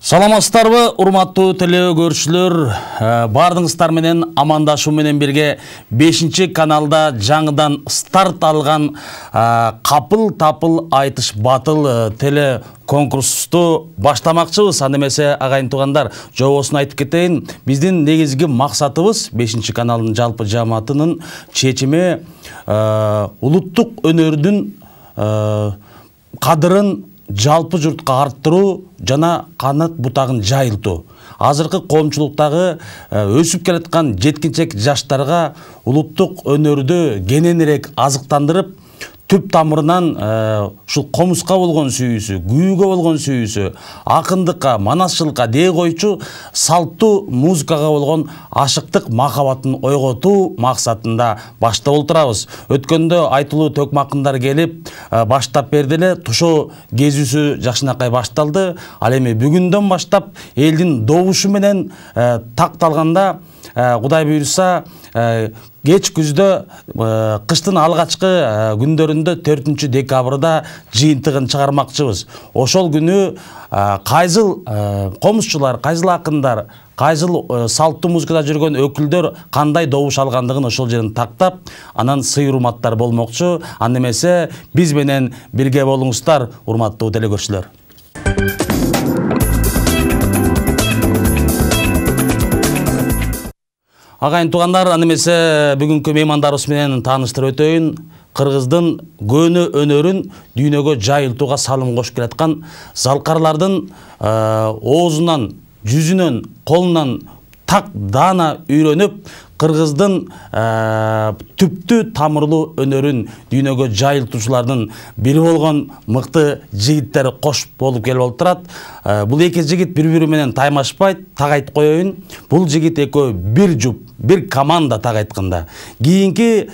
Саламатсыздарбы, урматтуу телеөгөрүүчүлөр, бардыңыздар менен амандашуу менен бирге 5-чи каналда жаңыдан старт алган капыл тапыл айтыш батыл теле конкурсту баштамакчыбыз. Анда эмесе агайын туугандар, жобосун айтып кетейин. Биздин негизги максатыбыз 5-чи каналдын жалпы жамаатынын чечими улуттук өнөрдүн кадырын жалпы жұртқа арттыруу жана канат бутагын жайылтуу. Азыркы коомчулуктагы өсүп келаткан жеткинчек жаштарга улуттук өнөрдү кененирээк азыктандырып, түп тамырынан ушул комуска болгон сүйүүсү, күйүүгө болгон сүйүүсү, акындыкка, манасчылыкка дээ койчу салттуу музыкага болгон ашыктык махабатын ойготуу максатында баштап отурабыз. Өткөндө айтылуу төкмакындар келип баштап берди эле, тушоо кезүүсү жакшынакай башталды. Ал эми бүгүндөн баштап элдин добушу менен такталганда, Кудай буйруса, кеч күздө кыштын алгачкы күндөрүндө 4 декабрда жыйынтыгын чыгармакчыбыз. Ошол күнү кайсыл комузчулар, кайсыл акындар, кайсыл салттуу музыкада жүргөн өкүлдөр кандай добуш алгандыгын ошол жерин тактап, анан сый урматтар болмокчу. Анда эмесе биз менен бирге болуңуздар, урматтуу телекөрүүчүлөр. Агайын туугандар, анда эмесе бүгүнкү меймандарыбыз менен тааныштырып өтөйүн. Кыргыздын көнө өнөрүн дүйнөгө жайылтууга салым кошуп келаткан залкарлардын оозунан, жүзүнөн, колунан так даана үйрөнүп, Кыргыздын түптүү тамырлуу өнөрүн дүйнөгө жайылтуучулардын бири болгон мыкты жигиттер кош болуп келип отурат. Бул эки жигит бири-бири менен таймашпайт, так айтып коеюн. Бул жигит экөө бир жуп, бир команда так айтканда. Кийинки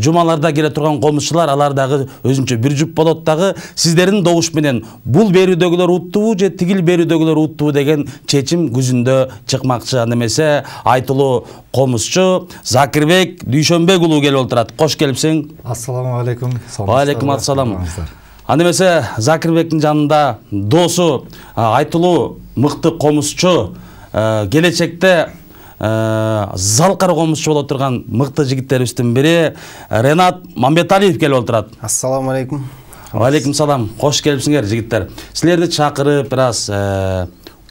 жумаларда келе турган комузчулар алар дагы өзүнчө бир жуп болот дагы. Сиздердин добуш менен бул берүүдөгүлөр уттубу же тигил берүүдөгүлөр уттубу деген чечим күзүндө чыкмакчы. Анда эмесе айтылуу комузчу Закирбек Дүйшөнбек уулу келип отурат. Кош келипсиң. Ассаламу алейкум. Ва алейкум ассалам. Анда эмесе Закирбектин жанында досу айтылуу мыкты комузчу, келечекте залкар комузчу боло турган мыкты жигиттерибиздин бири Ренат Мамбеталиев келип отурат. Ассаламу алейкум. Ва алейкум салам. Кош келипсиңер жигиттер. Силерди чакырып, бираз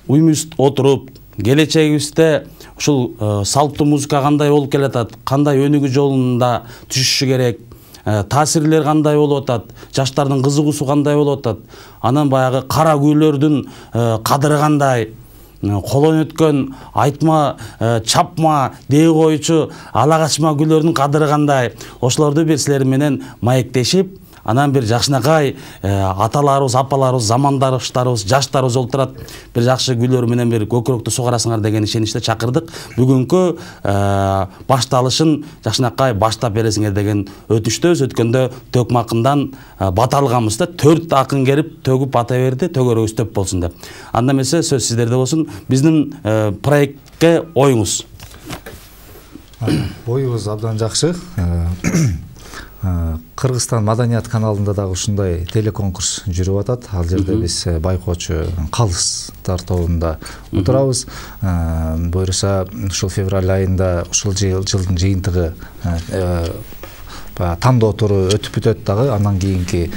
уймуз отуруп, келечегибизде ушул салттуу музыка кандай болуп келатат, кандай өнүгүү жолунда түшүшү керек, таасирлер кандай болуп атат, жаштардын кызыгуусу кандай болуп атат, анан баягы кара күүлөрдүн кадыры кандай, колон өткөн айтма, чапма, дээ коючу ала качма күүлөрдүн кадыры кандай, ошолорду бир силер менен маектешип, анан бир жакшынакай аталарыбыз, апаларыбыз, замандаштарыбыз, жаштарыбыз олтурат, бир жакшы күйлөр менен бир көкүрөктү сугарасыңар деген ишеничте чакырдык. Бүгүнкү башталышын жакшынакай баштап бересиңер деген өтүштөбүз. Өткөндө төкмакындан бата алганбыз да, 4 акын келип төгүп бата берди, төгөрөгүз төп болсун деп. Анда эмесе сөз сиздерде болсун. Биздин проектке оюңуз. Оюбуз абдан жакшы. Кыргызстан Маданият каналында дагы ушундай телеконкурс жүрүп атат. Ал жерде биз байкоочу калыстар тобунда отурабыз. Буюрса ушул февраль айында ушул жылдын жыйынтыгы тандоо туру өтүп бүтөт дагы, андан кийинки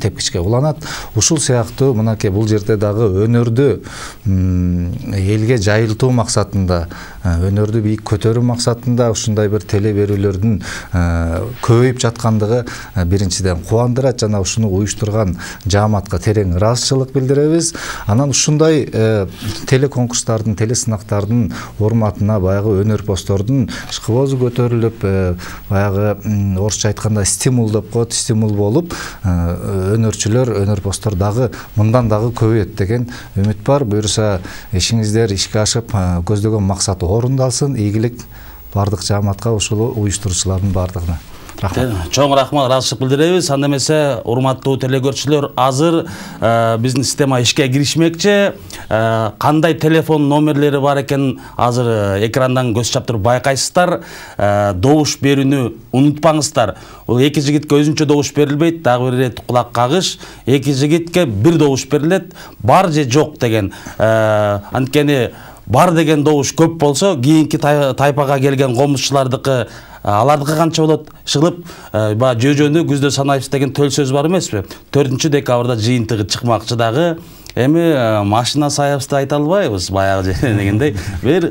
тепкичке уланат. Ушул сыяктуу мынакей бул жерде дагы өнөрдү элге жайылтуу максатында, өнөрдү бийик көтөрүү максатында ушундай бир теле берүүлөрдүн көбөйүп жаткандыгы биринчиден кубандырат, жана ушуну уюштурган жааматка терең ыраазычылык билдиребиз. Анан ушундай теле конкурстардын, теле сынактардын урматына баягы өнөрпоздордун ышкыбозу көтөрүлүп, баягы орусча айтканда стимул деп коет, стимул болуп, өнөрчүлөр, өнөрпоздор дагы мындан дагы көбөйөт деген үмүт бар. Буюрса ишиңиздер ишке ашып, көздөгөн максат орундалсын, ийгилик бардык жааматка, ушул уюштуруучулардын бардыгына. Чоң рахмат, ыраазычылык билдиребиз. Анда эмесе урматтуу телекөрүүчүлөр, азыр биздин система ишке киришмекчи. кандай телефон номерлери бар экенин азыр экрандан көз чаптырып байкайсыздар. Добуш берүүнү унутпаңыздар. Бул эки жигитке өзүнчө добуш берилбейт, дагы бир ирет кулак кагыш. Эки жигитке бир добуш берилет, бар же жок деген. Анткени бар деген добуш көп болсо, кийинки тайпага келген комузчулардыкы алардыкы канча болот? Шыгылып, жөө-жөнү күздө санайбыз деген төл сөз бар эмеспи? 4-декабрда жыйынтыгы чыкмакчы дагы. Эми машина саябызды айта албайбыз, баягы дегендей. Бир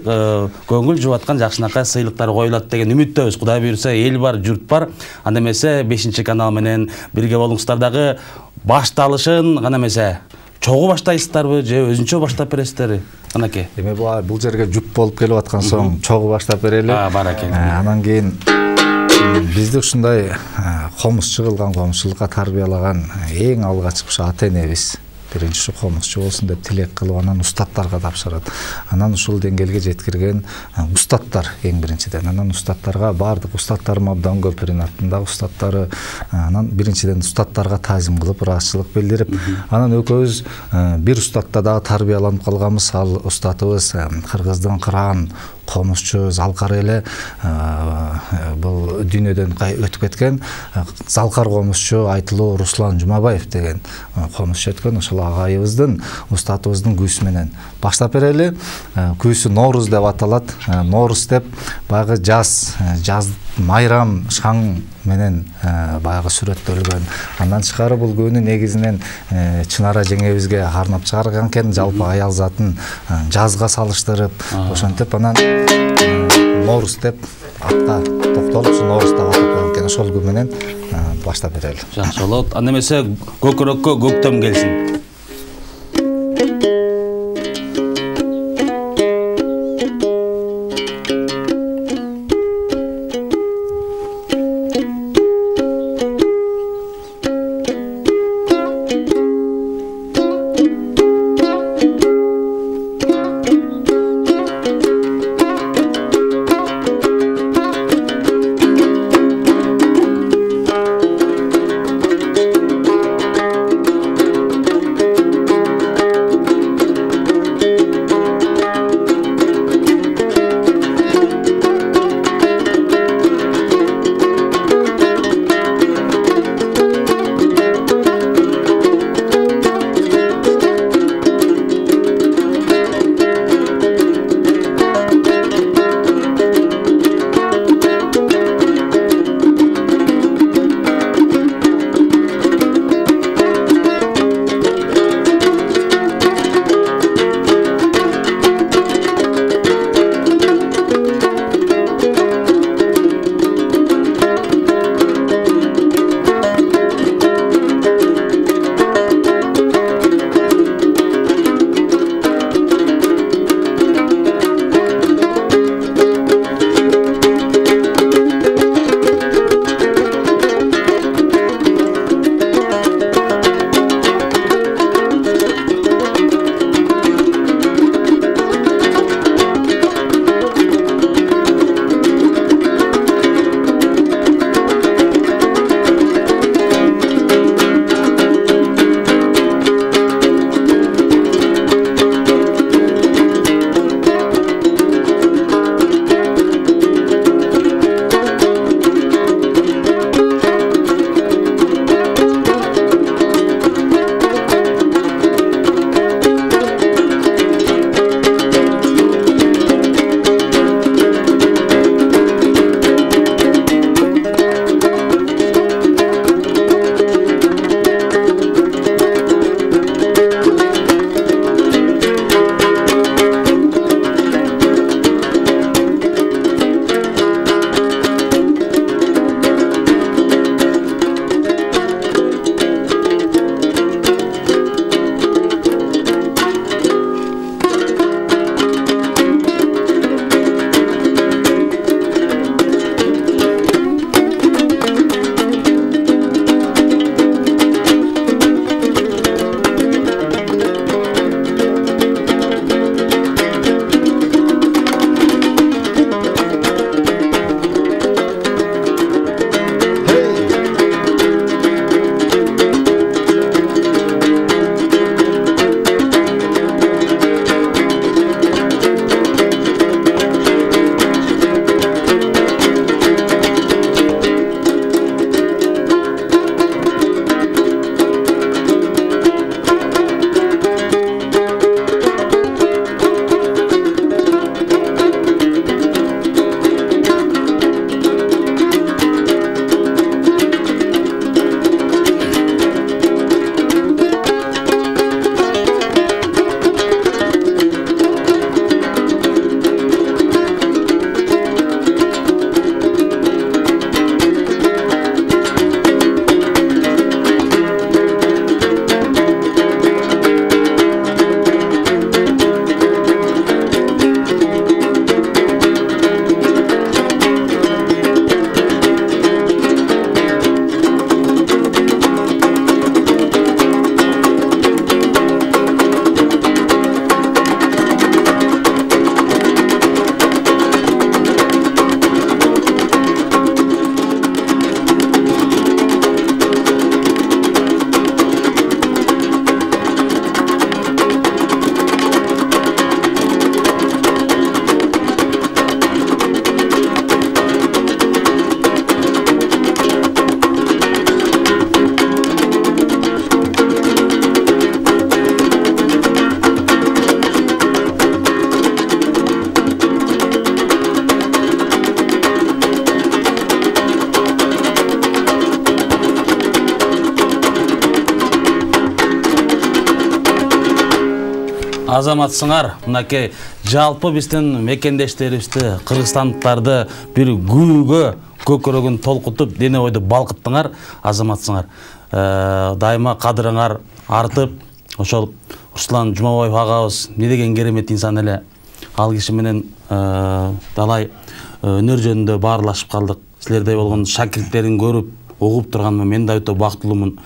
көңүл жубаткан жакшынакай сыйлыктар коюлат деген үмүттөбүз. Кудай буйрса, эл бар, журт бар. Анда эмесе 5-канал менен бирге болуңуздар, дагы башталышын гана эмесе чогуу баштайсыздарбы же өзүнчө баштап бересиздер? Анакей. Эми бул жерге жүп болуп келип аткан соң чогуу баштап берели. Баракелде. Анан кийин бизди ушундай комузчу кылган, комузчулукка тарбиялаган эң алгачкы ата-энебиз биринчи ушу комузчу болсун деп тилек кылып, анан устаттарга тапшырат. Анан ушул деңгээлге жеткирген устаттар эң биринчиден. Анан устаттарга бардык устаттарым абдан көп, Ринаттын устаттары. Анан биринчиден устаттарга таазим кылып, ыраазычылык билдирип, анан экөөбүз бир устатта дагы тарбияланып калганбыз. Ал устатыбыз Кыргыздын кыран комузчу Залкар эле бул дүйнөдөн өтүп кеткен Залкар комузчу Айтылуу Руслан Жумабаев деген комузчу өткөн. Ошол агайыбыздын, устатыбыздын күүсү менен баштап берели. Күүсү Норуз деп аталат. Норуз деп баягы жаз майрам шаң менен баягы сүрөттөлгөн. Андан тышкары бул күнү негизинен Чынара жеңебизге арнап чыгарган экен, жалпы аял затын жазга салыштырып, ошентип анан Норуз деп атка токтолуп, Норуз деп атап койгон экен. Ошол күн менен баштап берели. Жакшы болот. Анда эмесе көкүрөккө көктөм келсин. азаматсыңар. Мынакей жалпы биздин мекендештерибизди, кыргызстандыктарды бир күйгө көкөрөгүн толкутуп, дене ойду балкыттыңар, азаматсыңар. Дайыма кадырыңар артып, ошол Руслан Жумабаев агабыз не деген керемет инсан эле. Ал киши менен талай өнөр жөнүндө баарлашып калдык. Силердей болгон шакирттерин көрүп, угуп турганыма мен да өтө бактылуумун.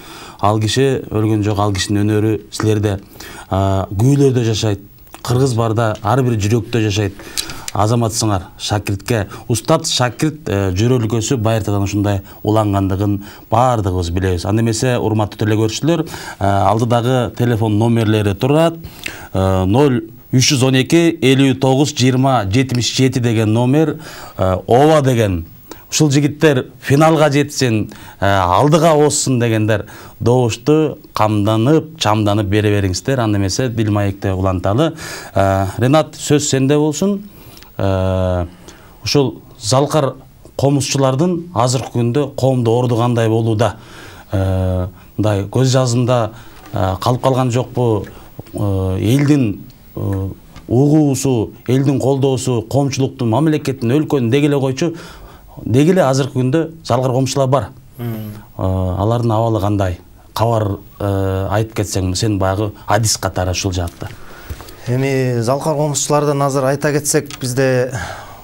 Ал киши өлгөн жок, ал кишинин өнөрү силерде күүлөрдө жашайт. Кыргыз барда ар бир жүрөктө жашайт. Азаматсыңар, шакиртке, устат шакирт жөрөлгөсү байыртадан ушундай улангандыгын баардыгыбыз билебиз. Анда эмесе, урматтуу телекөрүүчүлөр, алдыдагы телефон номерлери турат. 0312 59 20 77 деген номер, ооба деген. Ушул жигиттер финалга жетсин, алдыга озсун дегендер добушту камданып, чамданып бере бериңиздер. Анда эмесе, дилмаекте уланталы. Ренат, сөз сенде болсун. Ушул залкар комузчулардын азыркы күндө коомдо орду кандай болууда? Мындай көз жазында калып калган жокпу? Элдин угуусу, элдин колдоосу, коомчулуктун, мамлекеттин, өлкөнүн дегеле койчу, дегеле азыркы күндө залкар комузчулар бар. Алардын абалы кандай? Кабар айтып кетсең, сен баягы адис катары ушул жакта. Эми залкар комузчулардан азыр айта кетсек, бизде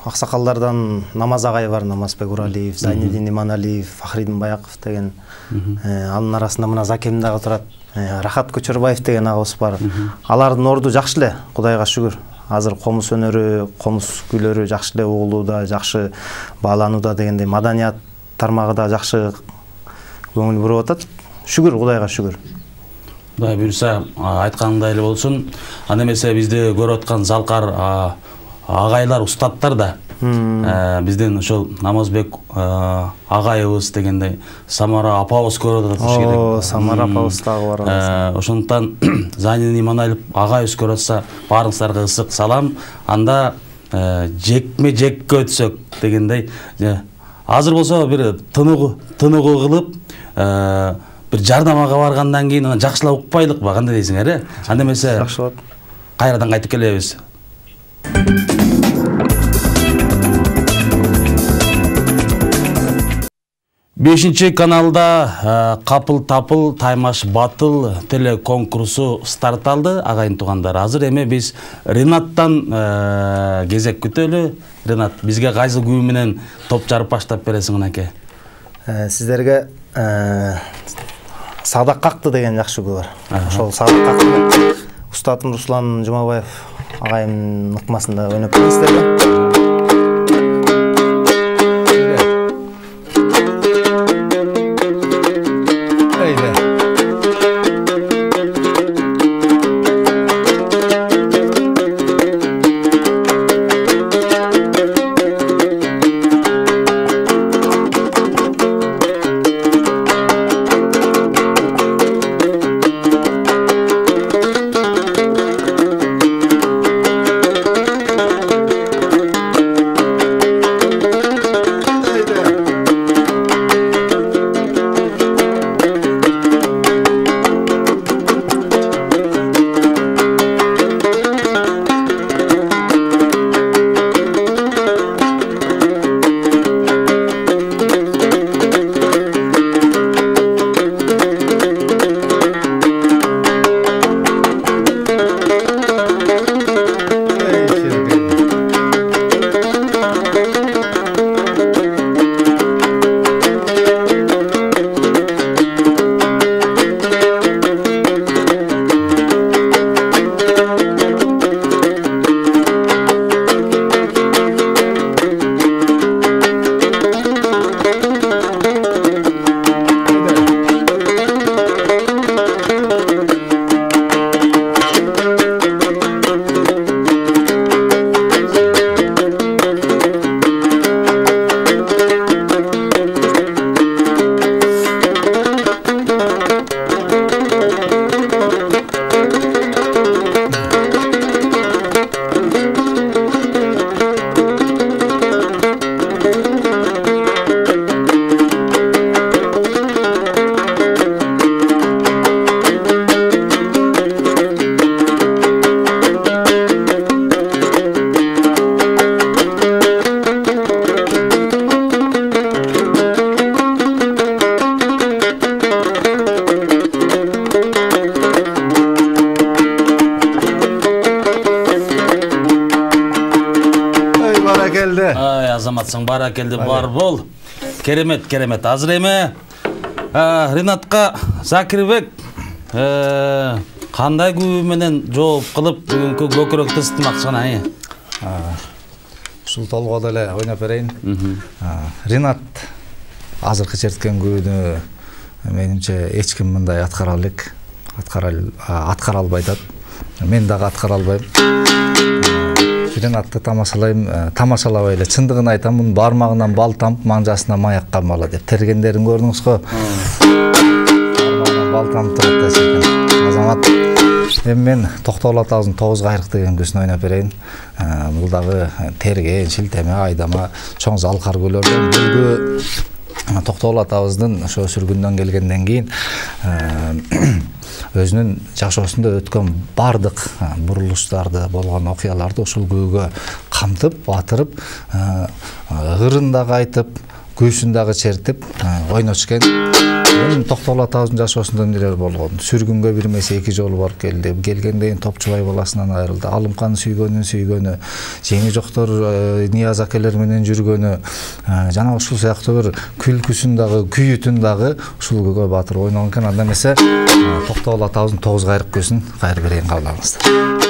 аксакалдардан Намаз агай бар, Намазбек Уралиев, Зайнидин Иманалиев, Фахридин Баяков деген. Анын арасында мына Закем дагы турат. Рахат Көчөрбаев деген агабыз бар. Алардын орду жакшы эле, Кудайга шүгүр. Азыр комуз өнөрү, комуз күйлөрү жакшы эле угулууда, жакшы бааланууда дегендей, маданият тармагы да жакшы көңүл буруп атат. Шүгүр, Кудайга шүгүр. Кудай буйрса, айтканыңдай эле болсун. Анда эмесе, бизди көрүп аткан залкар агайлар, устаттар да бизден ошол Намазбек агайыбыз дегендей, Самара апабыз көрүп атыш керек. Самара апабыз дагы бар. Ошондуктан Зайнидин Иманалиев агайыбыз көрүп атса, баарыңыздарга ысык салам. Анда жекме жекке өтсөк дегендей, азыр болсо бир тыныгуу кылып, бир жардамага баргандан кийин аны жакшылап укпайлыкпы, кандай дейсиңер, Анда эмесе, жакшы болот. Кайрадан кайтып келебиз. Бешинчи каналда капыл-тапыл таймаш батыл телеконкурсу старт алды, агайын туугандар. Азыр эми биз Ренаттан кезек күтөлү. Ренат, бизге кайсы күү менен топ жарып баштап бересиң аке? Сиздерге Садак какты деген жакшы күү бар. Ошол Садак какты устатым Руслан Жумабаев агайымдын ыкмасында ойноп бересиздерби? келді. Ай, азаматсың, баракелді, бар бол. Керемет, керемет. Азыр эми Ринатка Закирбек кандай күбө менен жооп кылып бүгүнкү көкүрөктү ысытмакчы. Ушул толгоодо эле ойноп берейин. Ринат азыркы черткен күбөнү менимче эч ким мындай аткара албай атат. Мен дагы аткара албайм. Ринатты тамашалабай эле чындыгын айтам, мунун бармагынан бал тамып, маңжасына маяк камбала деп тергендерин көрдүңүз го. Бармагынан бал тамып турат экен. Азамат, эми мен Токтогул атабыздын 9 кайрык деген күсүн ойноп берейин. Бул дагы терген, шилтеме, айдама, чоң залкар күлөрдөн бөлгү. Токтогул атабыздын ошо сүргүндөн келгенден кийин өзүнүн жашоосунда өткөн бардык бурулуштарды, болгон окуяларды ушул күбөгө камтып, батырып, ырын дагы айтып, күүсүн дагы чертип ойнотушкен. Эми Токтогул атабыздын жашоосунда эмнелер болгон? Сүргүнгө бир эмес 2 жолу барып келди. Келгенден Топчубай баласынан айрылды. Алымканы сүйгөнү, жеңи жоктор Нияз акелер менен жүргөнү, жана ушул сыяктуу бир күлкүсүн дагы, күйүтүн дагы ушул күбөгө батырып ойногон экен. Анда эмесе Токтогул атабыздын 9 кайрык күсүн кайыр берейин, кабыл алыңыздар.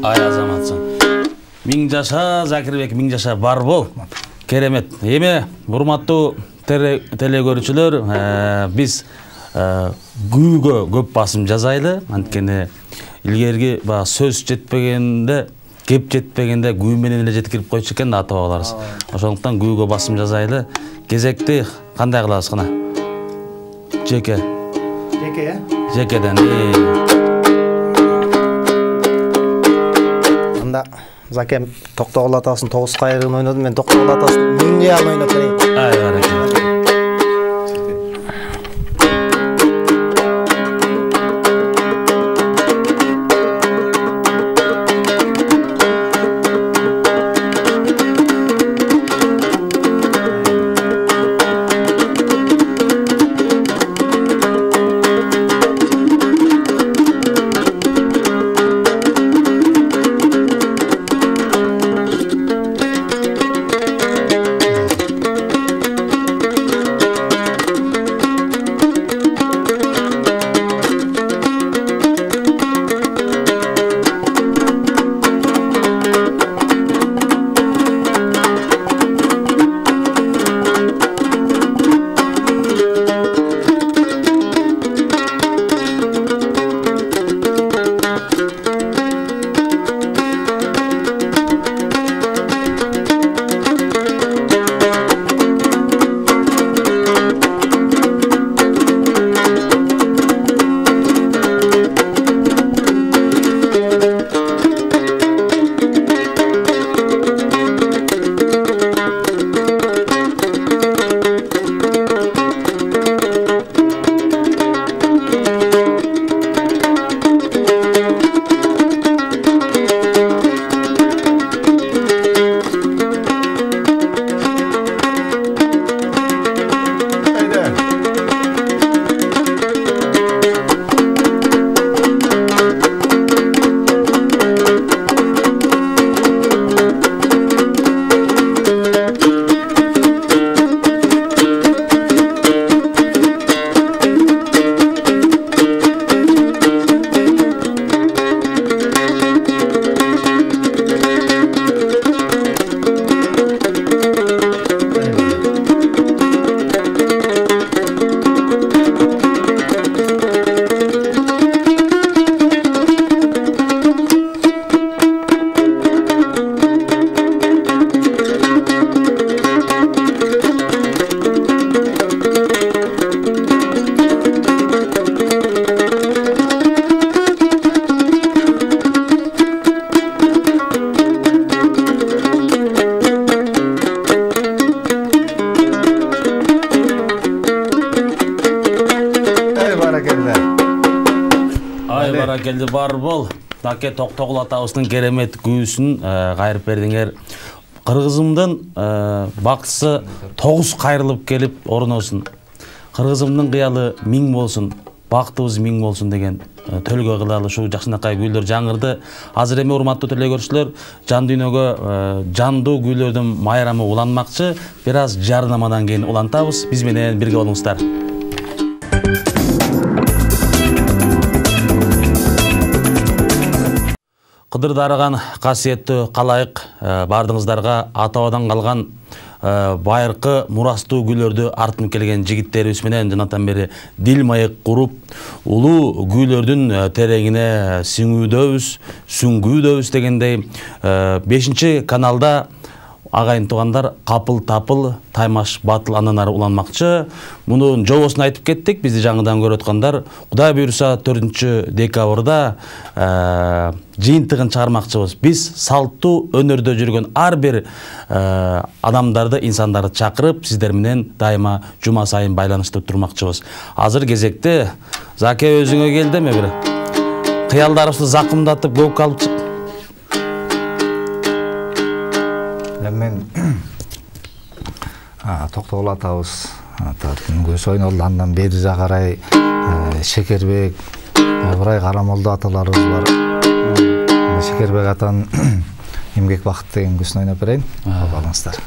Ай азаматсың. Миң жаша Закирбек, миң жаша бар бол. Керемет. Эми урматтуу телекөрүүчүлөр, биз күүгө көп басым жазайлы. Анткени илгерги сөз жетпегенде, кеп жетпегенде күү менен эле жеткирип койчу экен ата бабаларыбыз. Ошондуктан күүгө басым жазайлы. Кезекти кандай кылабыз кына? Жеке. Жеке, Жекеден. Анда Закем Токтогул атасынын 9 кайрыгын ойнодум, мен Токтогул атасынын миң кыялын ойноп берейин. Ай баракалла. Келди бар бол. Таке Токтогул атабыздын керемет күүсүн кайрып бердиңер. Кыргызымдын бактысы 9 кайрылып келип орносун. Кыргызымдын кыялы миң болсун, бактыбыз миң болсун деген төлгө кылалы ушул жакшынакай күүлөр жаңырды. Азыр эми урматтуу телекөрүүчүлөр, жан дүйнөгө жандуу күүлөрдүн майрамы уланмакчы. Бир аз жарнамадан кийин улантабыз. Биз менен бирге болуңуздар. Кыдыр дарыган касиеттүү калайык бардыңыздарга ата-бабадан калган байыркы мурастуу күүлөрдү артынып келген жигиттерибиз менен жанатан бери дил маек куруп, улуу күүлөрдүн тереңине сиңүүдөбүз, сүңгүүдөбүз дегендей 5-чи каналда агайын туугандар капыл-тапыл таймаш батыл андан ары уланмакчы. Мунун жобосун айтып кеттик. Бизди жаңыдан көрүп аткандар, Кудай буйруса 4-декабрда жыйынтыгын чыгармакчыбыз. Биз салттуу өнөрдө жүргөн ар бир адамдарды, инсандарды чакырып, сиздер менен дайыма жума сайын байланышта турмакчыбыз. Азыр кезекте Заке өзүңө келдиме бир кыялдарыбызды закымдатып көккө алып чык. Мен Токтогул атабыз көз ойнолду, андан бери жакарай Шекербек, Ыбырай Карамолду аталарыбыз бар. Шекербек атанын эмгек бакыт деген күсүн ойноп берейин. Алыңыздар.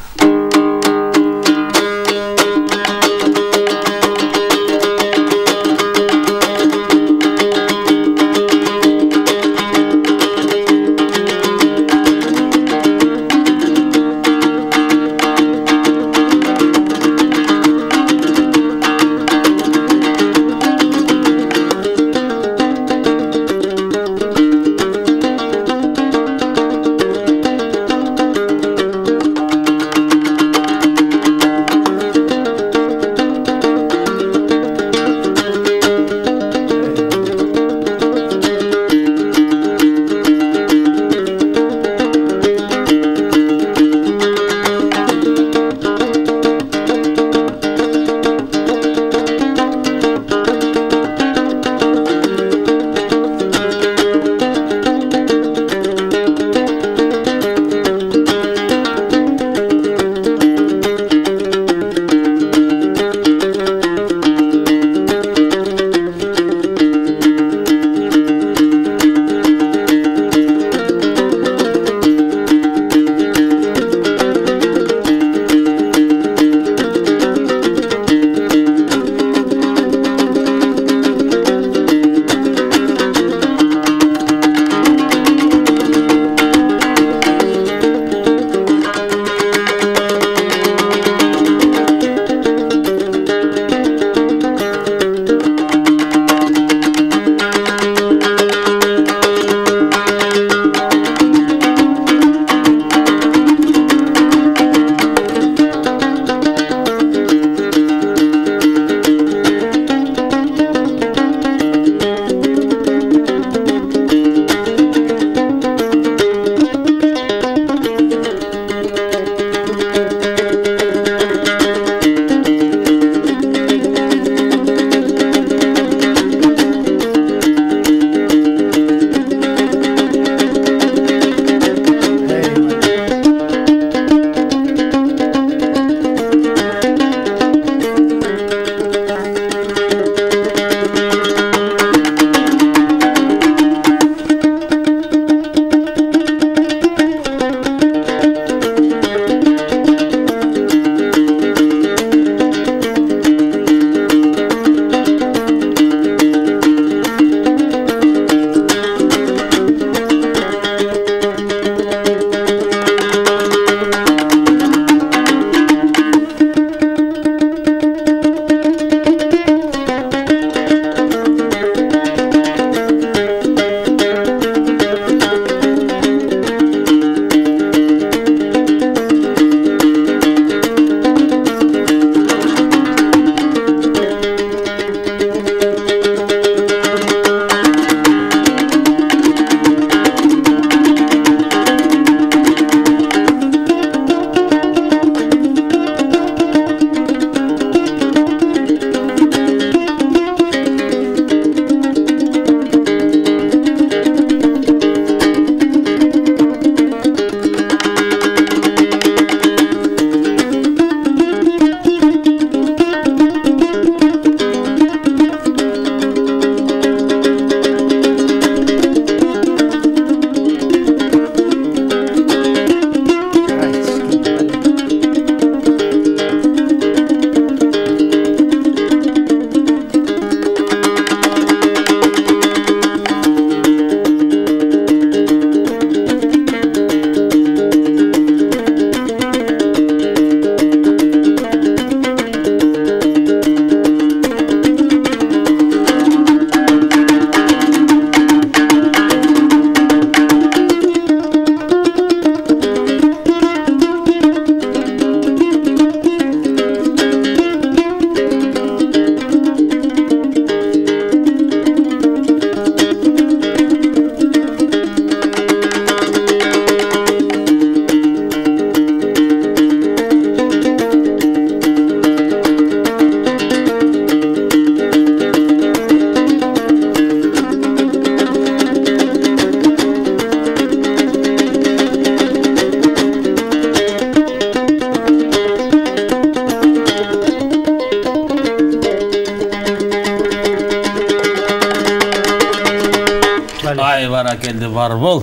баракелди бар бол.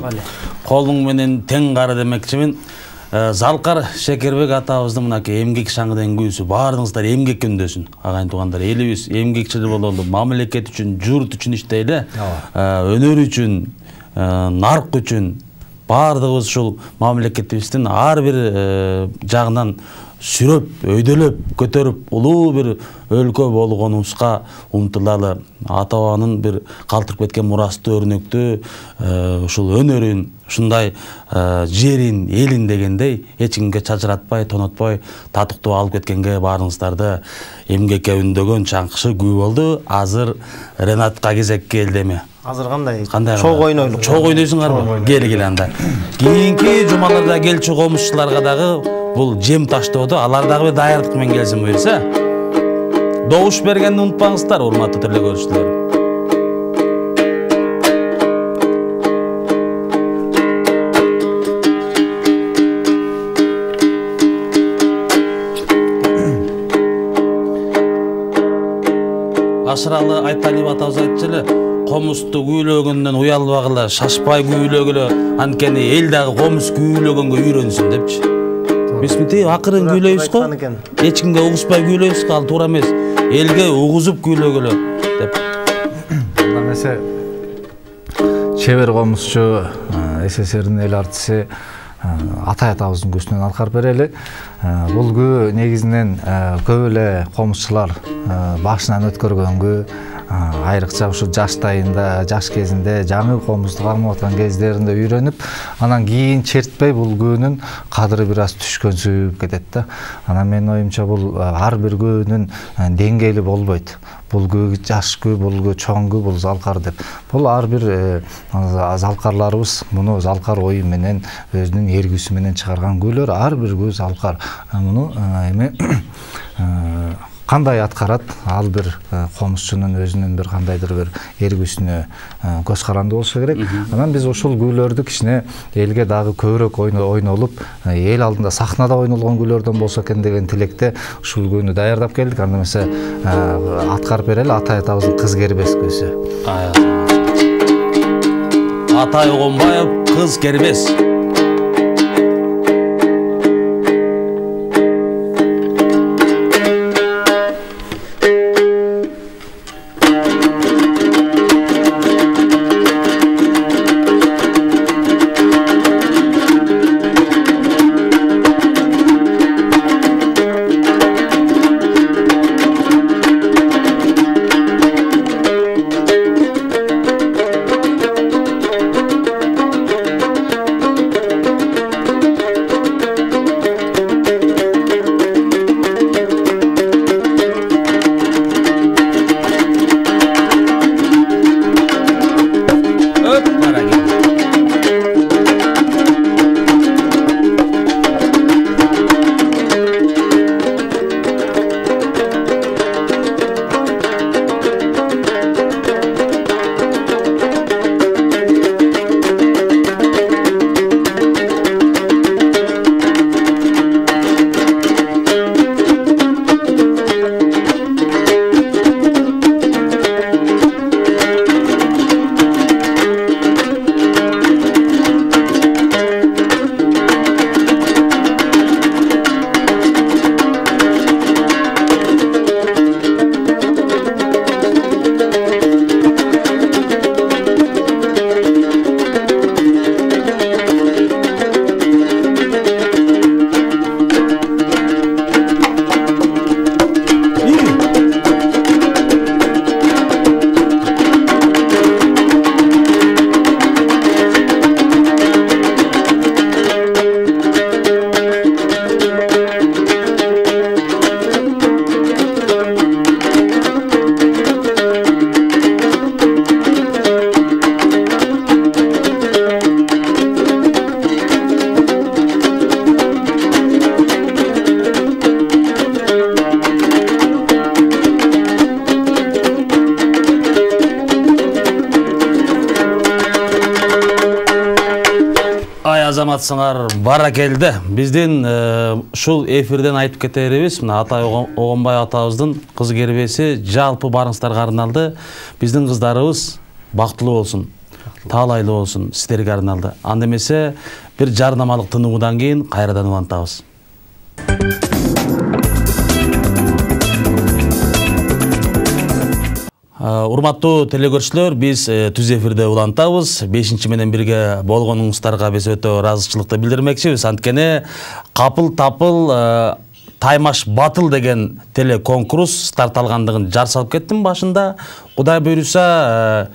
Колуң менен тең кара демекчимин. Залкар Шекербек атабыздын мынакей эмгек шаңыдан күйүүсү баарыңыздар эмгекке үндөсүн. Агайын туугандар, элибиз эмгекчил бололу, мамлекет үчүн, журт үчүн иштейли. Өнөр үчүн, нарк үчүн баардыгыбыз ушул мамлекетибиздин ар бир жагынан сүрөп, өйдөлөп, көтөрүп, улуу бир өлкө болгонубузга умтулалы. Ата-бабанын бир калтырып кеткен мурасты өрнөктү, ушул өнөрүн, ушундай жерин, элин дегендей эч кимге чачыратпай, тонотпой, татыктуу алып кеткенге баарыңыздарды эмгекке үндөгөн чаңкышы күү болду. Азыр Ренатка кезек келди эми. Азыр кандай? Чогуу ойнойлук. Чогуу ойнойсуңарбы? Кел анда. Кийинки жумаларда келчү комушчуларга дагы бул жем таштоодо алар дагы даярдык менен келсин буйрса. Добуш бергенди унутпаңыздар, урматтуу тиле көрүүчүлөр. Ашыралы Айталиев атабыз айтчылы, комусту күүлөгөндөн уялбагыла, шашпай күүлөгүлө, анткени эл дагы комус күүлөгөнгө үйрөнсүн депчи. Биз мынтип акырын күүлөйбүз го. Эч кимге угузбай күүлөйбүз го, ал туура эмес. Элге угузуп күүлөгүлө деп. Мындан эсе чебер комузчу СССРдин эл артиси Атай атабыздын күүсүнөн алкар берели. Бул күү негизинен көп эле комузчулар башынан өткөргөн күү. Айрыкча ушу жаштайында, жаш кезинде, жаңы комузду кармап аткан кездеринде үйрөнүп, анан кийин чертпей бул күүнүн кадыры бир аз түшкөнсүп кетет да. Анан менин оюмча бул ар бир күүнүн деңгээли болбойт. Бул күү жаш күү, бул күү чоң күү, бул залкар деп. Бул ар бир залкарларыбыз муну залкар ою менен, өзүнүн эргүүсү менен чыгарган күүлөр, ар бир күү залкар. Муну эми кандай аткарат, ал бир комузчунун өзүнүн бир кандайдыр бир эргүүсүнө көз каранды болсо керек. Анан биз ушул күүлөрдү кичине элге дагы көбүрөөк ойнолуп, эл алдында сахнада ойнолгон күүлөрдөн болсо экен деген тилекте ушул күүнү даярдап келдик. Анда эмесе аткарып берели Атай атабыздын кыз кербес күүсү. Атай Огонбаев, кыз кербес. Азаматсыңар баракелди. Биздин ушул эфирден айтып кетерибиз, мына Атай Огонбаев атабыздын кыз кербеси жалпы барыңыздарга арналды. Биздин кыздарыбыз бактылуу болсун. таалайлуу болсун сиздерге арналды. Анда эмесе бир жарнамалык тынуудан кийин кайрадан улантабыз. Урматтуу телекөрүүчүлөр, биз түз эфирде улантабыз. 5-чи менен бирге болгонуңуздарга биз өтө ыраазычылыкты билдирмекчибиз. Анткени капыл тапыл Таймаш Батыл деген телеконкурс старт алгандыгын жар салып кеттим башында. Кудай буйруса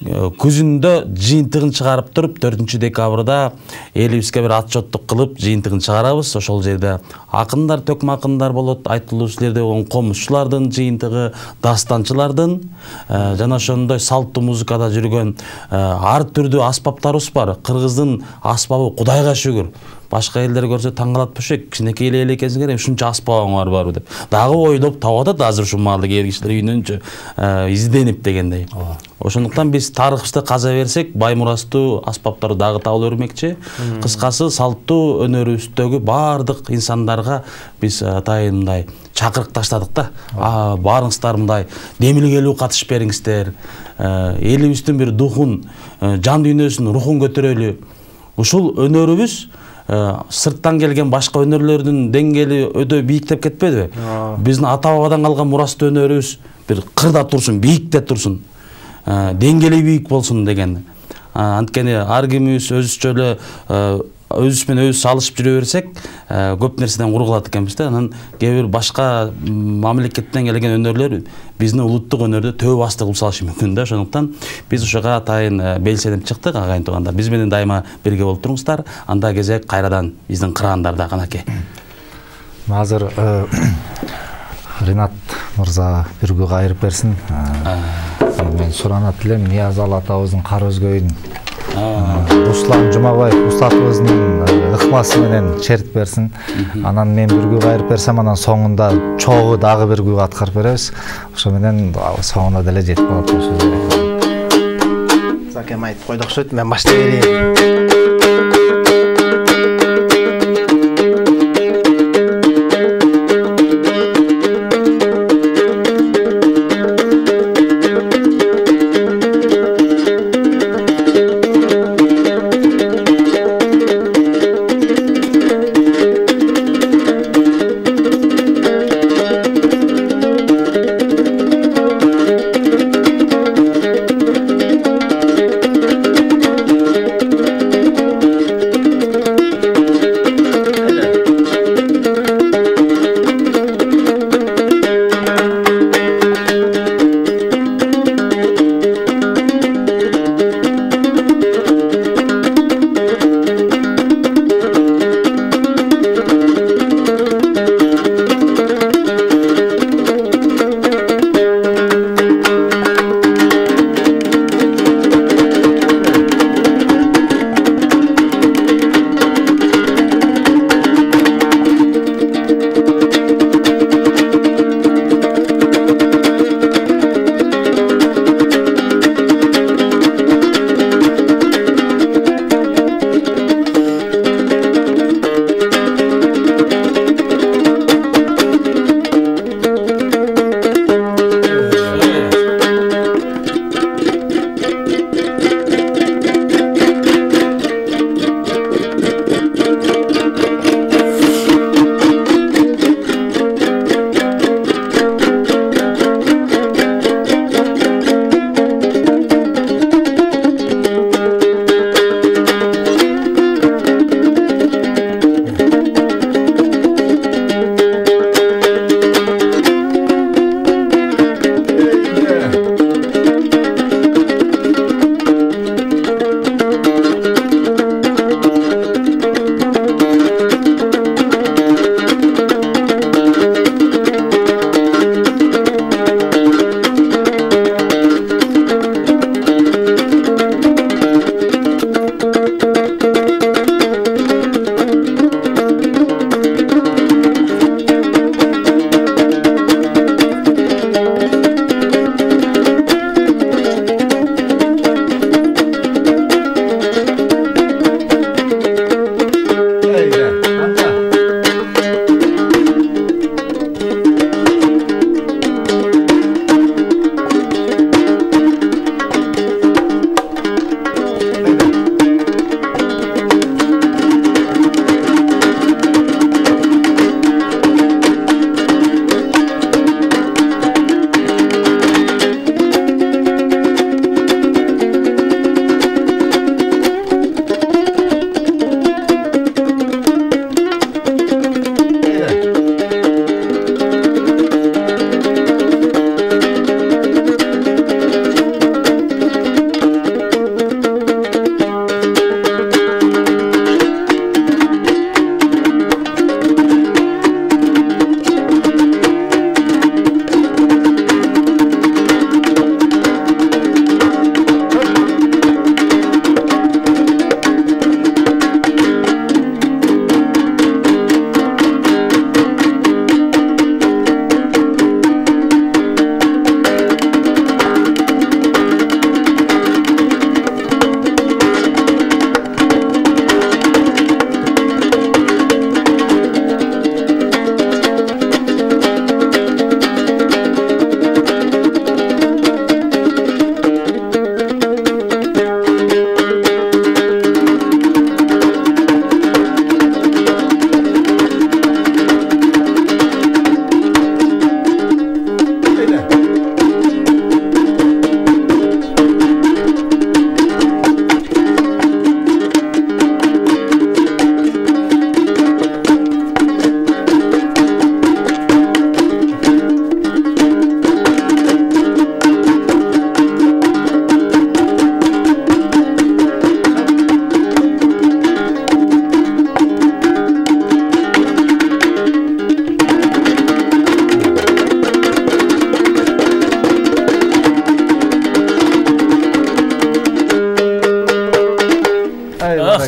күзүндө жыйынтыгын чыгарып туруп 4 декабрда элибизге бир отчеттук кылып жыйынтыгын чыгарабыз. Ошол жерде акындар, төкмө акындар болот, айтылуу силерде болгон комузчулардын жыйынтыгы, дастанчылардын жана ошондой салттуу музыкада жүргөн ар түрдүү аспаптарыбыз бар. Кыргыздын аспабы Кудайга шүгүр. Башка элдер көрсө таң калат бошек, кичинекей эле экенсиңер, ушунча аспабыңар барбы деп. Дагы ойлоп таап атат азыр ушул маалда кээ кишилер үйүнөнчү изденип дегендей. Ошондуктан биз тарыхыбызды каза берсек, бай мурастуу аспаптар дагы табыла бермекчи. Кыскасы салттуу өнөрүбүздөгү баардык инсандарга биз атайын мындай чакырык таштадык да. Баарыңыздар мындай демилгелүү катышып бериңиздер. Элибиздин бир духун, жан дүйнөсүн, рухун көтөрөлү. Ушул өнөрүбүз сырттан келген башка өнөрлөрдүн деңгээли өтө бийиктеп кетпедиби? Биздин ата бабадан калган мурастуу өнөрүбүз бир кырда турсун, бийикте турсун, деңгээли бийик болсун деген. Анткени ар кимибиз өзүчө эле өзүбүз менен өзүбүз салышып жүрө берсек, көп нерседен кургулат экенбиз да. Анан кээ бир башка мамлекеттен келген өнөрлөр биздин улуттук өнөрдү төө басты кылып салышы мүмкүн да. Ошондуктан биз ушуга атайын белсенип чыктык, агайын туугандар. Биз менен дайыма бирге болуп туруңуздар. Анда кезек кайрадан биздин кыраандарда канаке. Азыр Ринат мырза бирге кайрып берсин. Мен суранат элем Ниязалы атабыздын Кара өзгөйүн Руслан Жумабаев устатыбыздын ыкмасы менен чертип берсин. Анан мен бирге кайрып берсем, анан соңунда чогуу дагы бир күй аткарып беребиз. Ошо менен соңуна деле жетип калат болушу керек. Закем айтып койду окшойт, мен баштай берейин.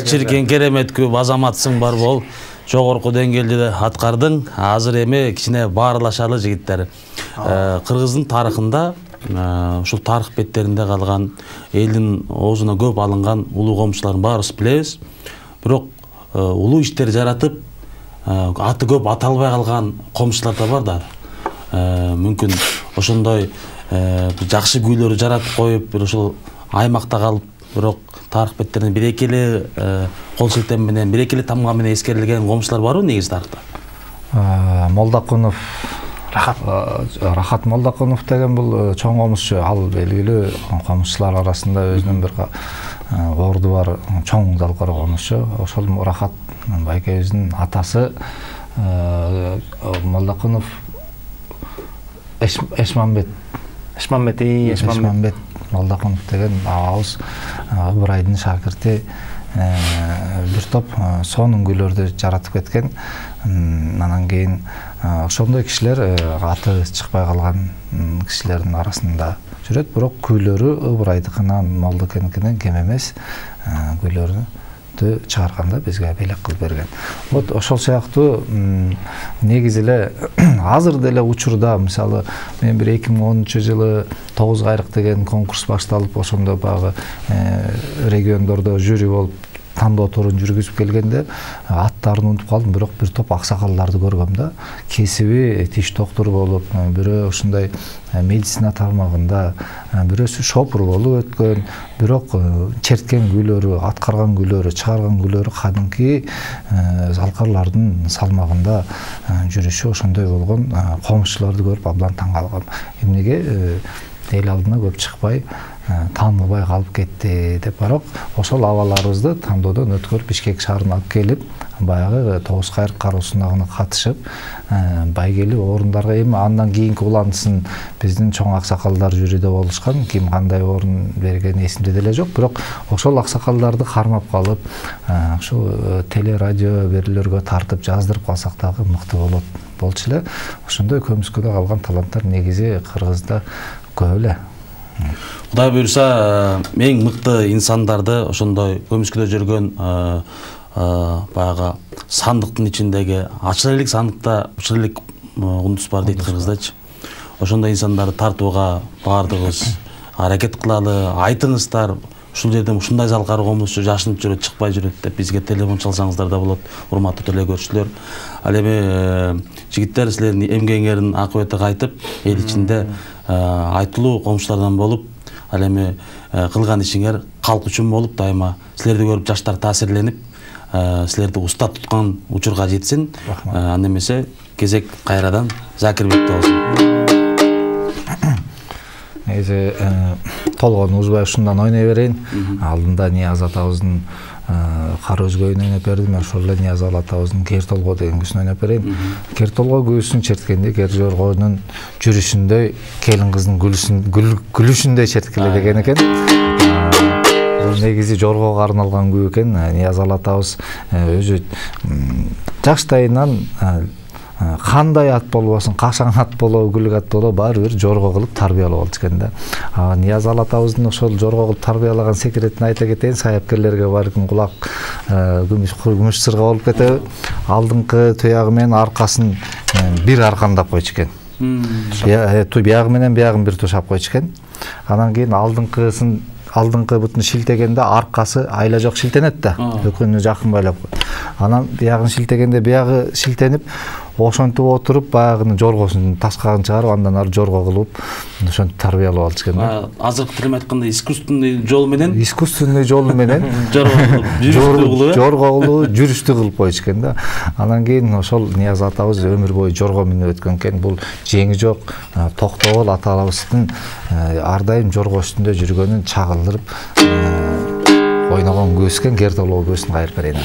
Чиркен керемет көп азаматсың бар бол. Жогорку деңгээлде аткардың. Азыр эми кичине баарлашалы жигиттер. Кыргыздын тарыхында ушул тарых беттеринде калган элдин оозуна көп алынган улуу комчулардын баарыбыз билебиз. Бирок улуу иштер жаратып аты көп аталбай калган комчулар да бар да. Мүмкүн ошондой жакшы күүлөрү жаратып коюп, бир ушул аймакта калып, бирок тарых беттеринен бир-экили кол силтем менен, бир-экили тамга менен эскерилген комчулар барбы негизи тарыхта? Молдокунов Рахат Молдокунов деген бул чоң комузчу, ал белгилүү комузчулар арасында өзүнүн бир орду бар чоң залкар комузчу. Ошол Рахат байкебиздин атасы Молдокунов Эшмамбет Молдокунов деген абабыз Ыбырайдын шакирти, бир топ сонун күйлөрдү жаратып кеткен. Анан кийин ошондой кишилер аты чыкпай калган кишилердин арасында жүрөт, бирок күйлөрү Ыбырайдыкынан, Молдокеникинен кем эмес күйлөрү чыгарганда бизге белек кылып берген. Вот ошол сыяктуу негизи эле азыр деле учурда, мисалы мен бир 2010-жылы 9 кайрык деген конкурс башталып, ошондо багы региондордо жюри болуп тандоо турун жүргүзүп келгенде аттарын унутуп калдым, бирок бир топ аксакалдарды көргөм да. Кесиби тиш доктуру болуп, бирөө ушундай медицина тармагында, бирөөсү шопур болуп өткөн, бирок черткен күйлөрү, аткарган күйлөрү, чыгарган күйлөрү кадимки залкарлардын салмагында жүрүшү ошондой болгон комузчуларды көрүп абдан таң калгам. Эмнеге эл алдына көп чыкпай, таанылбай калып кетти деп, бирок ошол абаларыбызды тандоодон өткөрүп Бишкек шаарына алып келип, баягы 9 кайрык кароо сунагына катышып, байгелүү орундарга, эми андан кийинки улантысын биздин чоң аксакалдар жюриде болушкан, ким кандай орун берген эсимде деле жок, бирок ошол аксакалдарды кармап калып, ушул теле радио берүүлөргө тартып жаздырып калсак дагы мыкты болчу эле. Ошондой көмүскөдө калган таланттар негизи Кыргызда көп эле. Кудай буйруса, эң мыкты инсандарды ошондой көмүскөдө жүргөн баягы сандыктын ичиндеги ачык элек сандыкта учур элек ундус бар дейт Кыргыздачы. Ошондой инсандарды тартууга баардыгыбыз аракет кылалы, айтыңыздар. Ушул жерден ушундай залкар комузчу жашынып жүрөт, чыкпай жүрөт деп бизге телефон чалсаңыздар да болот, урматтуу теле көрүүчүлөр. Ал эми жигиттер, силердин эмгегиңердин акыбети кайтып, эл ичинде айтылуу комузчулардан болуп, ал эми кылган ишиңер калк үчүн болуп, дайыма силерди көрүп жаштар таасирленип, силерди уста туткан учурга жетсин. Анда эмесе кезек кайрадан Закирбекте болсун. Негизи толгон узбай ушундан ойной берейин. Алдында Нияз атабыздын Кар өзгөйүн ойноп бердим. Ошол эле Нияз атабыздын Кер толго деген күүсүн ойноп берейин. Кер толго күүсүн черткенде Кер жоргонун жүрүшүндөй, келин кыздын күлүшүндөй черткиле деген экен. Бул негизи жоргого арналган күү экен. Нияз атабыз өзү жаштайынан кандай ат болбосун, кашаң ат болобу, күлүк ат болобу, баары бир жорго кылып тарбиялап алчу экен да. Нияз атабыздын ошол жорго кылып тарбиялаган секретин айта кетейин. Саяпкерлерге балким кулак күмүш сырга болуп кетеби. Алдыңкы туягы менен аркасын бир аркандап койчу экен. Биягы менен биягын бир тушап койчу экен. Анан кийин алдыңкы бутун шилтегенде аркасы айла жок шилтенет да, өкүнү жакын байлап. Анан биягын шилтегенде биягы шилтенип, ошентип отуруп баягынын жоргосун таскагын чыгарып, андан ары жорго кылып, ошентип тарбиялап алчу экен да. Азыркы тилем айтканда искусственный жол менен жорго кылуу, жүрүштү кылып койчу экен да. Анан кийин ошол Нияз атабыз өмүр бою жорго минип өткөн экен. Бул жеңи жок, Токтобол атабыздын ар дайым жорго үстүндө жүргөнүн чагылдырып ойногон күүсү экен. Кер толго күүсүн кайрып берейин.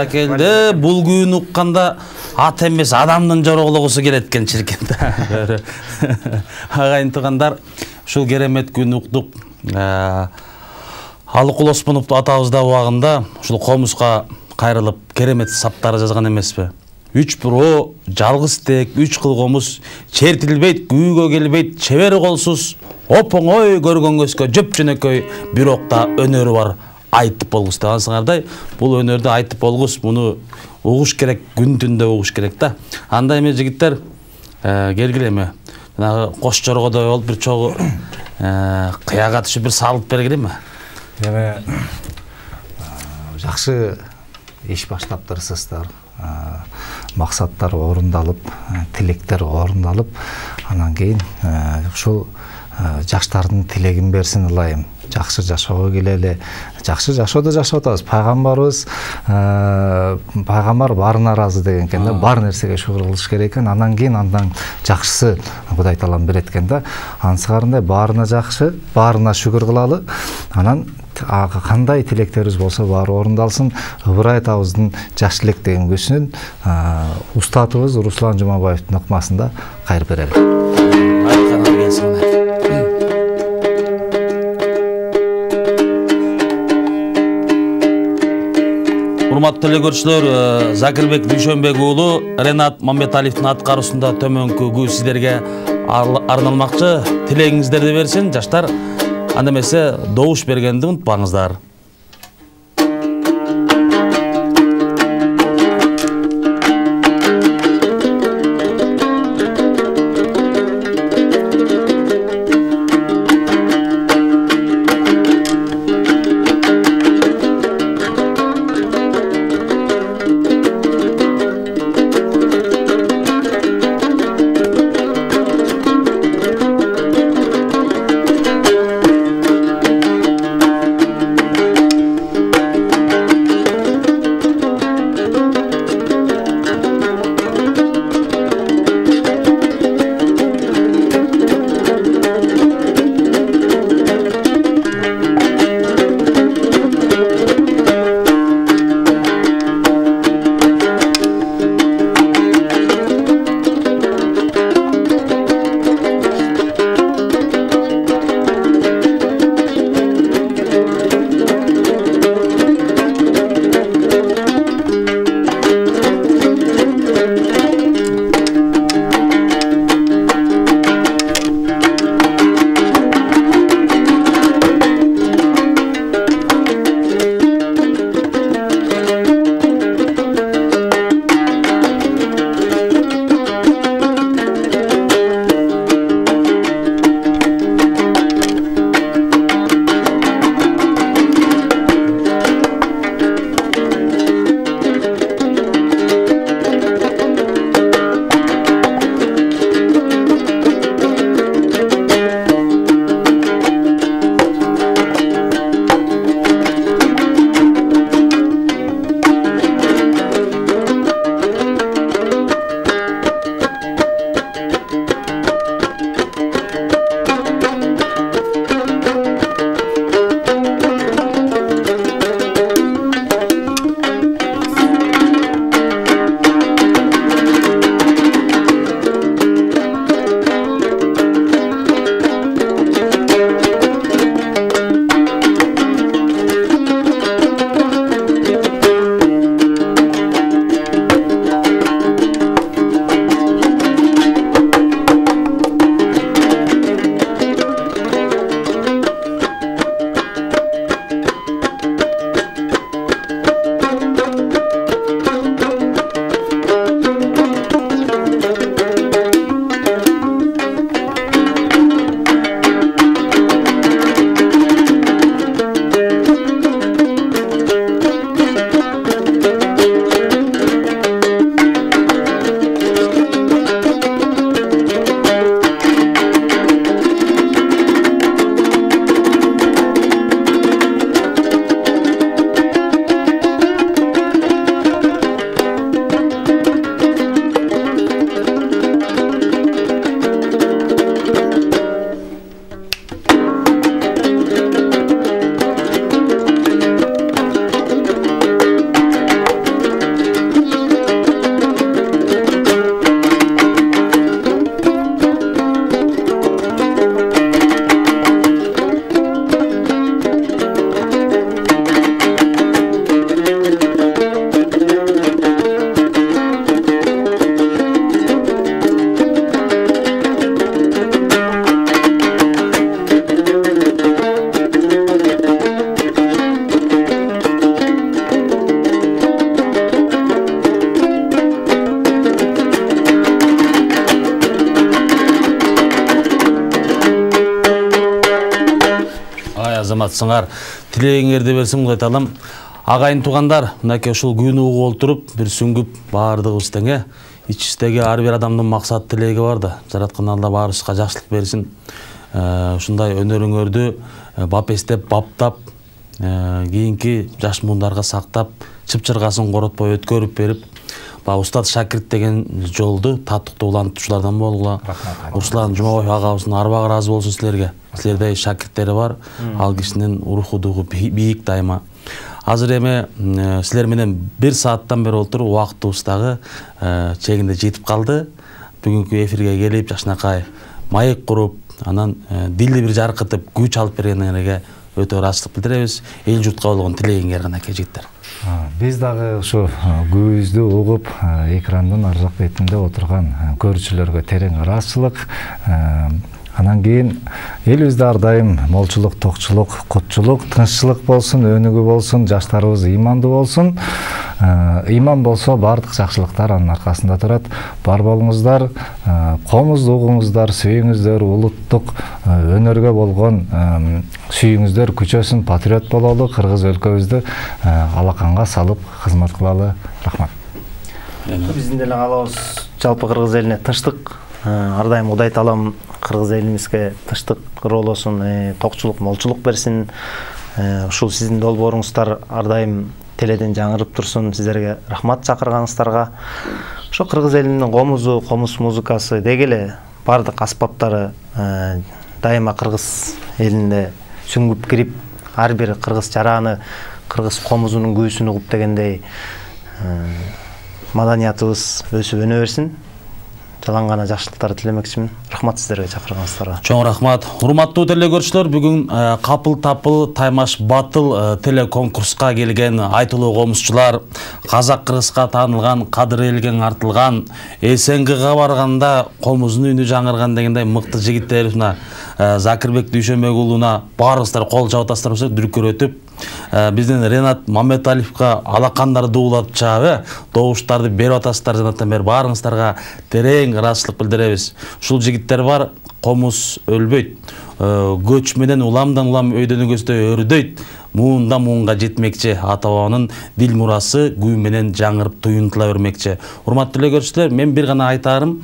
бәрекелді. Бұл күн ұққанда ат емес адамның жорғылығысы келет екен шіркін. Ағайын туғандар, шул керемет күн ұқтық. Алыкул Оспоновду атабызда убагында ушул комузга кайрылып керемет саптары жазган эмеспи? 3 бирөө, жалгыз тек, 3 кыл комуз, чертилбейт, күйгө келбейт, чебер колсуз, оп-оңой көргөн көзгө жөп-жөнөкөй, бирок да өнөрү бар. Айтып болгус дегансыңардай, бул өнөрдү айтып болгус, муну угуш керек, күн түндө угуш керек да. Анда эме жигиттер, келгиле эме. Жанагы кош жоргодой болуп бир чогу кыяга түшүп бир салып бергиле эме? Эме жакшы иш баштаптырсыздар. Максаттар орундалып, тилектер орундалып, анан кийин ушул жаштардын тилегин берсин ылайым. Жакшы жашоого келели. Жакшы жашоодо жашап атабыз. Пайгамбар баарына ыраазы деген экен да. Бар нерсеге шүгүр кылыш керек экен. Андан кийин андан жакшысы Кудай Таалам берет экен да. Ансыгарындай баарына жакшы, баарына шүгүр кылалы. Анан кандай тилектерибиз болсо баары орундалсын. Ыбырай атабыздын жаш тилек деген көсүнөн устатыбыз Руслан Жумабаевдин ыкмасында кайрып берели. Айтканыңа келсин. Урматтуу телекөрүүчүлөр, Закирбек Дүйшөнбек уулу Ренат Мамбеталиевдин аткаруусунда төмөнкү күн сиздерге арналмакчы. Тилегиңиздерди берсин, жаштар. Анда эмесе добуш бергенди унутпаңыздар. азаматсыңар. Тилегиңерди берсин деп айталам. Агайын тугандар, мынакей ушул күн угуп отуруп, бир сүңгүп баардыгыбыз тең ичибиздеги ар бир адамдын максат тилеги бар да. Жараткан Алла баарыбызга жакшылык берсин. Ушундай өнөрүңөрдү бапестеп, баптап, кийинки жаш муундарга сактап, чыпчыргасын коротпой өткөрүп берип, устат шакирт деген жолду татыктуу улантуучулардан болгула. Руслан Жумабаев агабыздын арбагы ыраазы болсун силерге. Силердей шакирттери бар. Ал кишинин руху дугу бийик дайыма. Азыр эми силер менен 1 сааттан бери отуруп, убактыбыз дагы чегинде жетип калды. Бүгүнкү эфирге келип, жакшынакай маек куруп, анан дилди бир жаркытып, күч алып бергениңерге өтө ыраазычылык билдиребиз. Эл журтка болгон тилегиңер канакей жигиттер. Биз дагы ушу күбүздү угуп, экрандын ар жак бетинде отурган көрүүчүлөргө терең ыраазычылык. Анан кийин элибизде ар дайым молчулук, токчулук, кутчулук, тынччылык болсун, өнүгүү болсун, жаштарыбыз ыймандуу болсун. Ыйман болсо бардык жакшылыктар анын аркасында турат. Бар болуңуздар, комузду угуңуздар, сүйүңүздөр, улуттук өнөргө болгон сүйүңүздөр күчөсүн, патриот бололу, кыргыз өлкөбүздү алаканга салып кызмат кылалы. Рахмат. Биздин деле каалабыз жалпы кыргыз элине тынчтык, ар дайым Кудай таалам кыргыз элибизге тынчтык ыроолосун, токчулук, молчулук берсин. Ушул сиздин долбооруңуздар ар дайым теледен жаңырып турсун. Сиздерге рахмат чакырганыңыздарга. Ошо кыргыз элинин комузу, комуз музыкасы дегеле бардык аспаптары дайыма кыргыз элинде сүңгүп кирип, ар бир кыргыз жараны, кыргыз комузунун күүсүн угуп дегендей маданиятыбыз өсүп өнө берсин. Жалаң гана жакшылыктар тилемекчимин. Рахмат сиздерге чакырганыңыздарга. Чоң рахмат. Урматтуу телекөрүүчүлөр, бүгүн капыл тапыл таймаш батыл телеконкурска келген айтылуу комузчулар, казак-кыргызга таанылган, кадыры элге артылган, СНГга барганда комуздун үнү жаңырган дегендей мыкты жигиттерибиз мына Закирбек Дүйшөнбек уулуна баарыңыздар кол жаап атасыздар, дүркүрөтүп, биздин Ренат Мамметалиевка алакандарды дуулатып чаап, добуштарды берип атасыздар. Жанаттан бери баарыңыздарга терең ыраазычылык билдиребиз. Ушул жигиттер бар, комуз өлбөйт. Көч менен уламдан улам өйдөн өгөздөй өрдөйт. Муундан муунга жетмекчи, ата бабанын дил мурасы күү менен жаңырып туюнтула бермекчи. Урматтуу телекөрүүчүлөр, мен бир гана айтарым,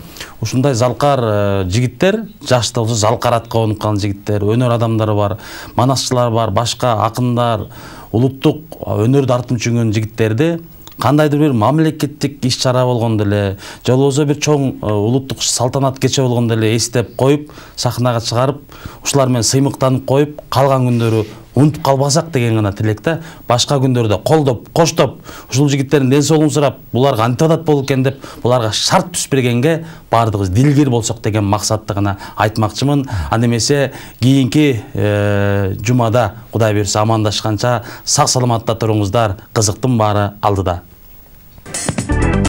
ушундай залкар жигиттер, жашта болсо залкар атка конуп калган жигиттер, өнөр адамдары бар, манасчылар бар, башка акындар, улуттук өнөрдү артын чүңгөн жигиттерди кандайдыр бир мамлекеттик иш-чара болгондо эле, же болбосо бир чоң улуттук салтанат кече болгондо эле эстеп коюп, сахнага чыгарып, ушулар менен сыймыктанып коюп, калган күндөрү унутуп калбасак деген гана тилекте. Башка күндөрдө колдоп, коштоп, ушул жигиттердин ден соолугун сурап, буларга антип атат болуп экен деп, буларга шарт түз бергенге бардыгыбыз дилгир болсок деген максатты гана айтмакчымын. Анда эмесе кийинки жумада Кудай буйрса амандашканча сак саламатта туруңуздар. Кызыктын баары алдыда.